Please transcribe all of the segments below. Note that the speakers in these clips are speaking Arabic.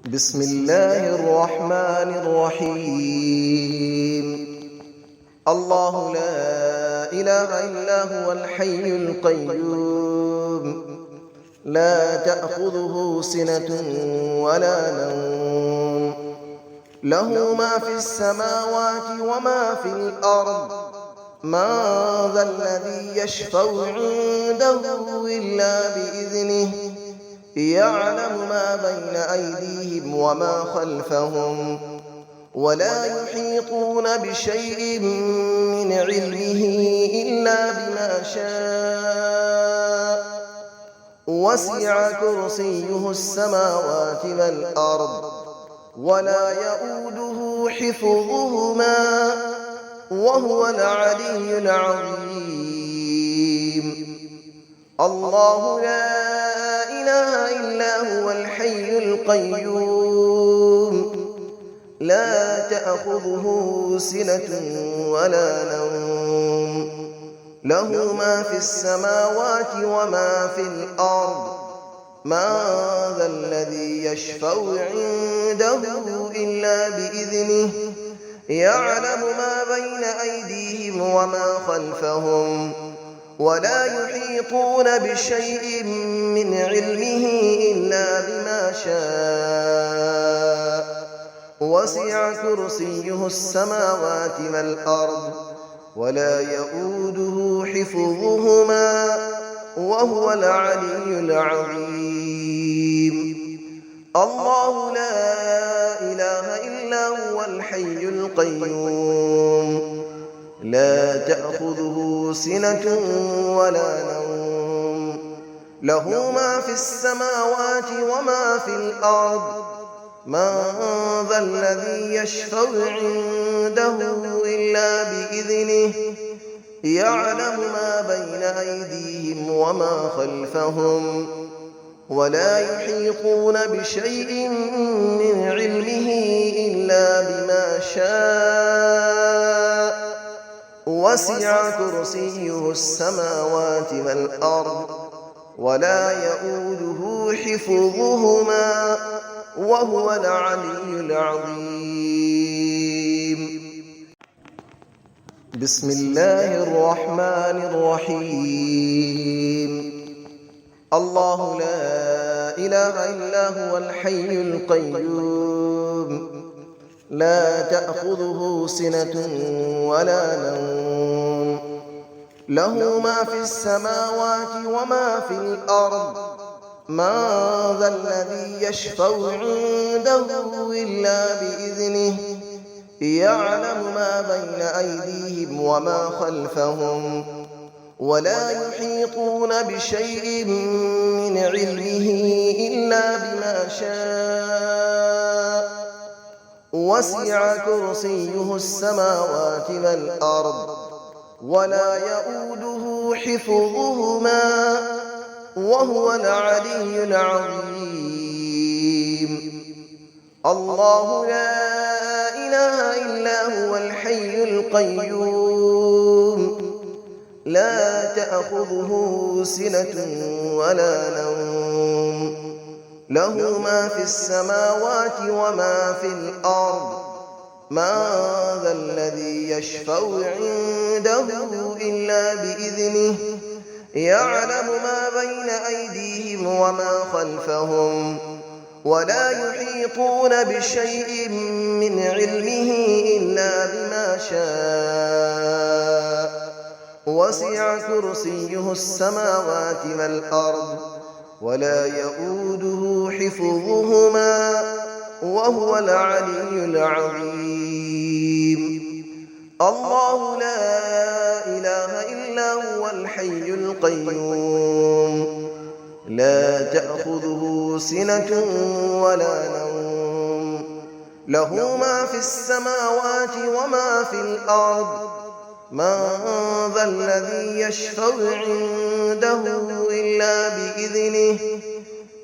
بسم الله الرحمن الرحيم. الله لا إله إلا هو الحي القيوم، لا تأخذه سنة ولا نوم، له ما في السماوات وما في الأرض. من ذا الذي يشفع عنده إلا بإذنه، يعلم ما بين أيديهم وما خلفهم، ولا يحيطون بشيء من علمه إلا بما شاء. وسع كرسيه السماوات والأرض، ولا يؤوده حفظهما، وهو العلي العظيم. الله لا إله إلا هو الحي القيوم، لا تأخذه سنة ولا نوم، له ما في السماوات وما في الأرض. من ذا الذي يشفع عنده إلا بإذنه، يعلم ما بين أيديهم وما خلفهم، ولا يحيطون بشيء من علمه إلا بما شاء. وسع كرسيه السماوات والأرض، ولا يؤوده حفظهما، وهو العلي العظيم. الله لا إله إلا هو الحي القيوم، لا تأخذه سنة ولا نوم، له ما في السماوات وما في الأرض. من ذا الذي يشفع عنده إلا بإذنه، يعلم ما بين أيديهم وما خلفهم، ولا يحيطون بشيء من علمه إلا بما شاء. وسع كرسيه السماوات والأرض، ولا يؤوده حفظهما، وهو العلي العظيم. بسم الله الرحمن الرحيم. الله لا إله إلا هو الحي القيوم، لا تأخذه سنة ولا نوم، له ما في السماوات وما في الأرض. من ذا الذي يشفع عنده إلا بإذنه، يعلم ما بين أيديهم وما خلفهم، ولا يحيطون بشيء من علمه إلا بما شاء. وسع كرسيه السماوات والأرض، ولا يؤوده حفظهما، وهو العلي العظيم. الله لا إله إلا هو الحي القيوم، لا تأخذه سنة ولا نوم، له ما في السماوات وما في الأرض. من ذا الذي يشفع عنده إلا بإذنه، يعلم ما بين أيديهم وما خلفهم، ولا يحيطون بشيء من علمه إلا بما شاء. وسع كرسيه السماوات والأرض، ولا يؤوده حفظهما، وهو العلي العظيم. الله لا إله إلا هو الحي القيوم، لا تأخذه سنة ولا نوم، له ما في السماوات وما في الأرض. من ذا الذي يشفع عنده إلا بإذنه،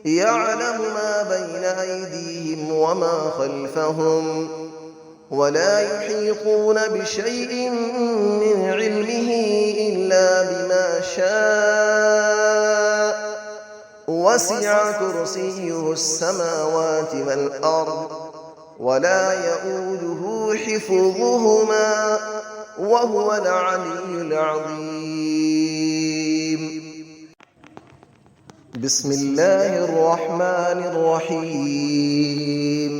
يعلم ما بين أيديهم وما خلفهم، ولا يحيطون بشيء من علمه إلا بما شاء. وسع كرسيه السماوات والأرض ولا يؤوده حفظهما وهو العلي العظيم. بسم الله الرحمن الرحيم.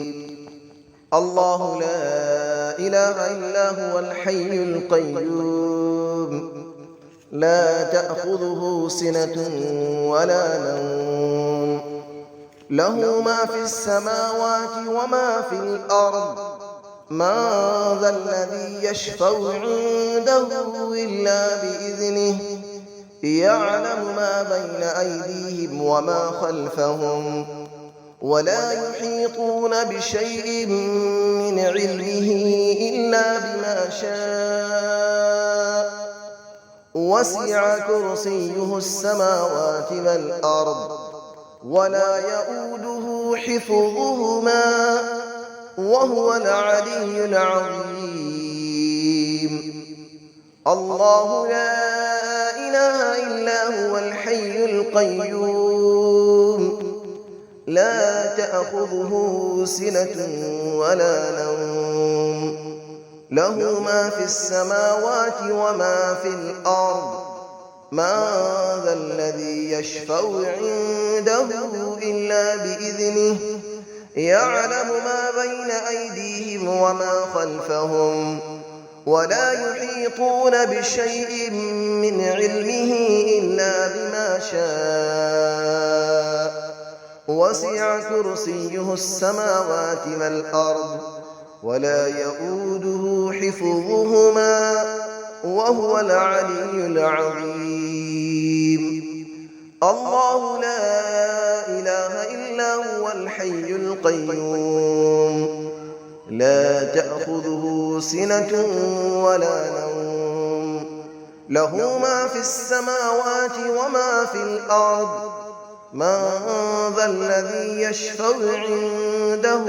الله لا إله إلا هو الحي القيوم لا تأخذه سنة ولا نوم له ما في السماوات وما في الأرض من ذا الذي يشفع عنده إلا بإذنه يعلم ما بين أيديهم وما خلفهم ولا يحيطون بشيء من علمه إلا بما شاء وسع كرسيه السماوات والأرض ولا يؤوده حفظهما وهو العلي العظيم. الله لا إله إلا هو الحي القيوم لا تأخذه سنة ولا نوم له ما في السماوات وما في الأرض من ذا الذي يشفع عنده إلا بإذنه يعلم ما بين أيديهم وما خلفهم ولا يحيطون بشيء من علمه إلا بما شاء وسع كرسيه السماوات والأرض ولا يؤوده حفظهما وهو العلي العظيم. الله لا إله إلا هو الحي القيوم لا تأخذه سنة ولا نوم له ما في السماوات وما في الأرض من ذا الذي يشفع عنده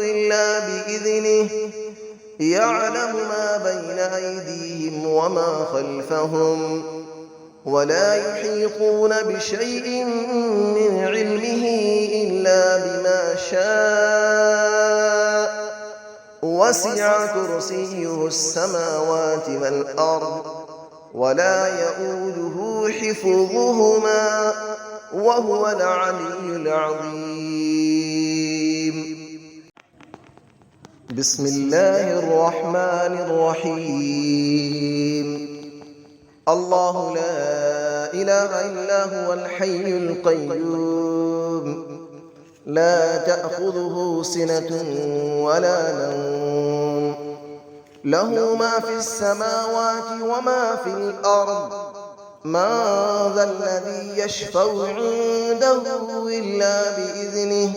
إلا بإذنه يعلم ما بين أيديهم وما خلفهم ولا يحيطون بشيء من علمه إلا بما شاء وسع كرسيه السماوات والأرض ولا يؤوده حفظهما وهو العلي العظيم. بسم الله الرحمن الرحيم. الله لا إله إلا هو الحي القيوم لا تأخذه سنة ولا نوم له ما في السماوات وما في الأرض من ذا الذي يشفع عنده إلا بإذنه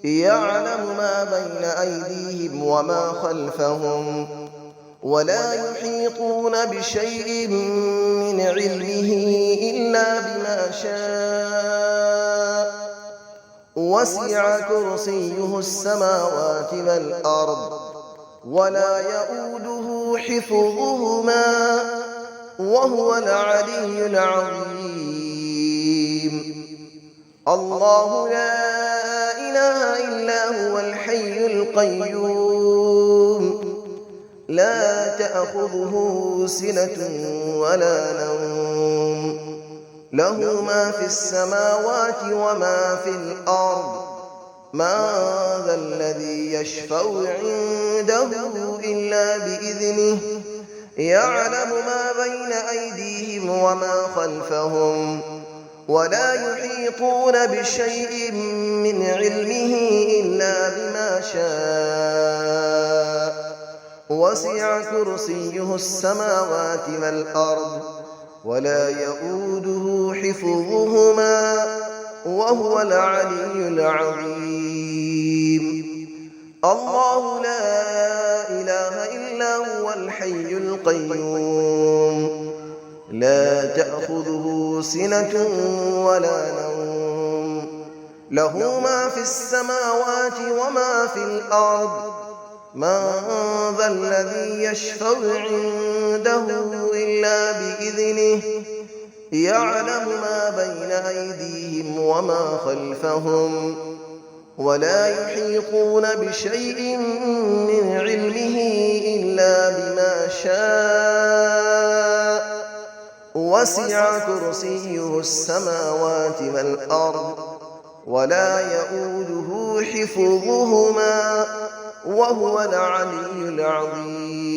يعلم ما بين أيديهم وما خلفهم ولا يحيطون بشيء من علمه إلا بما شاء وسع كرسيه السماوات والأرض ولا يؤوده حفظهما وهو العلي العظيم. الله لا إله إلا هو الحي القيوم لا تأخذه سنة ولا نوم له ما في السماوات وما في الأرض من ذا الذي يشفع عنده إلا بإذنه يعلم ما بين أيديهم وما خلفهم ولا يحيطون بشيء من علمه إلا بما شاء وسع كرسيه السماوات والأرض ولا يؤوده حفظهما وهو العلي العظيم. الله لا إله إلا هو الحي القيوم لا تأخذه سنة ولا نوم له ما في السماوات وما في الأرض من ذا الذي يشفع عنده إلا بإذنه يعلم ما بين أيديهم وما خلفهم ولا يحيطون بشيء من علمه إلا بما شاء وسع كرسيه السماوات والأرض ولا يئوده حفظهما وهو العلي العظيم